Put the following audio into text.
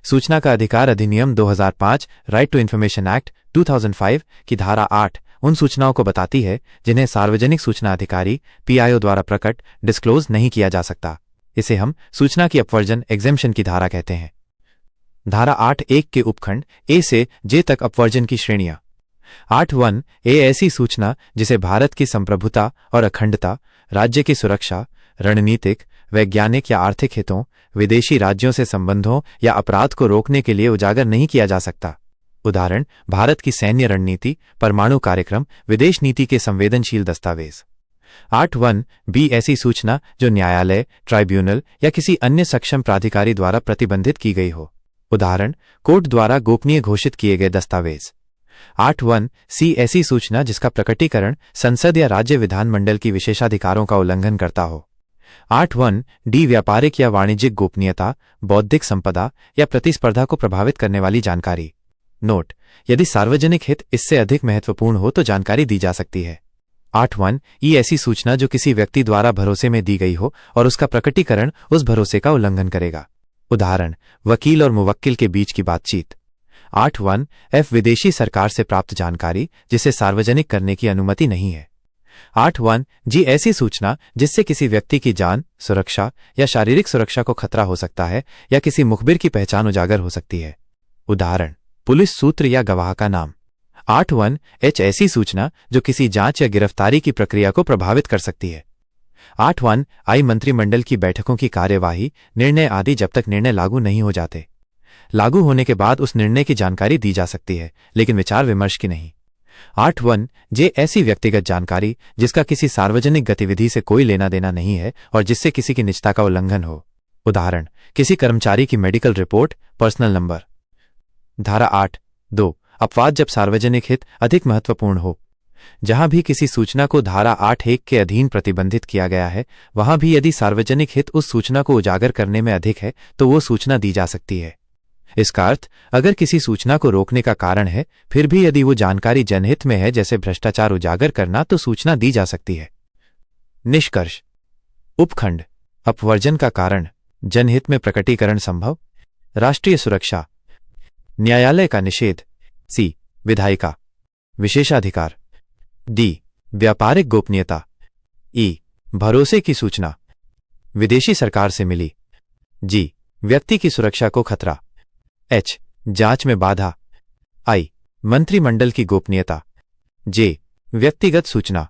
सूचना का अधिकार अधिनियम 2005 राइट टू इन्फॉर्मेशन एक्ट 2005 की धारा 8 उन सूचनाओं को बताती है जिन्हें सार्वजनिक सूचना अधिकारी पीआईओ द्वारा प्रकट डिस्क्लोज नहीं किया जा सकता। इसे हम सूचना की अपवर्जन एग्जेम्पशन की धारा कहते हैं। धारा 8(1) के उपखंड ए से जे तक अपवर्जन की श्रेणियां। 8(1) ए ऐसी सूचना जिसे भारत की संप्रभुता और अखंडता, राज्य की सुरक्षा, रणनीतिक, वैज्ञानिक या आर्थिक हितों, विदेशी राज्यों से संबंधों या अपराध को रोकने के लिए उजागर नहीं किया जा सकता। उदाहरण, भारत की सैन्य रणनीति, परमाणु कार्यक्रम, विदेश नीति के संवेदनशील दस्तावेज। 8(1) बी ऐसी सूचना जो न्यायालय, ट्राइब्यूनल या किसी अन्य सक्षम प्राधिकारी द्वारा प्रतिबंधित की गई हो। उदाहरण, कोर्ट द्वारा गोपनीय घोषित किए गए दस्तावेज। 8(1) सी ऐसी सूचना जिसका प्रकटीकरण संसद या राज्य विधानमंडल की विशेषाधिकारों का उल्लंघन करता हो। 8(1) डी व्यापारिक या वाणिज्यिक गोपनीयता, बौद्धिक संपदा या प्रतिस्पर्धा को प्रभावित करने वाली जानकारी। नोट: यदि सार्वजनिक हित इससे अधिक महत्वपूर्ण हो तो जानकारी दी जा सकती है। 8(1) ई ऐसी सूचना जो किसी व्यक्ति द्वारा भरोसे में दी गई हो और उसका प्रकटीकरण उस भरोसे का उल्लंघन करेगा। उदाहरण, वकील और मुवक्किल के बीच की बातचीत। 8(1) एफ विदेशी सरकार से प्राप्त जानकारी जिसे सार्वजनिक करने की अनुमति नहीं है। 8(1) जी ऐसी सूचना जिससे किसी व्यक्ति की जान, सुरक्षा या शारीरिक सुरक्षा को खतरा हो सकता है या किसी मुखबिर की पहचान उजागर हो सकती है। उदाहरण, पुलिस सूत्र या गवाह का नाम। 8(1) एच ऐसी सूचना जो किसी जांच या गिरफ्तारी की प्रक्रिया को प्रभावित कर सकती है। 8(1) आई मंत्रिमंडल की बैठकों की कार्यवाही, निर्णय आदि जब तक निर्णय लागू नहीं हो जाते। लागू होने के बाद उस निर्णय की जानकारी दी जा सकती है, लेकिन विचार विमर्श की नहीं। 8(1) जे ऐसी व्यक्तिगत जानकारी जिसका किसी सार्वजनिक गतिविधि से कोई लेना देना नहीं है और जिससे किसी की निजता का उल्लंघन हो। उदाहरण, किसी कर्मचारी की मेडिकल रिपोर्ट, पर्सनल नंबर। धारा 8(2) अपवाद जब सार्वजनिक हित अधिक महत्वपूर्ण हो। जहां भी किसी सूचना को धारा 8(1) के अधीन प्रतिबंधित किया गया है, वहां भी यदि सार्वजनिक हित उस सूचना को उजागर करने में अधिक है तो वो सूचना दी जा सकती है। इसका अर्थ, अगर किसी सूचना को रोकने का कारण है, फिर भी यदि वो जानकारी जनहित में है, जैसे भ्रष्टाचार उजागर करना, तो सूचना दी जा सकती है। निष्कर्ष: उपखंड अपवर्जन का कारण, जनहित में प्रकटीकरण संभव। राष्ट्रीय सुरक्षा, न्यायालय का निषेध। सी विधायिका, विशेषाधिकार। डी व्यापारिक गोपनीयता। ई भरोसे की सूचना, विदेशी सरकार से मिली। जी व्यक्ति की सुरक्षा को खतरा। एच जांच में बाधा। आई मंत्रिमंडल की गोपनीयता। जे व्यक्तिगत सूचना।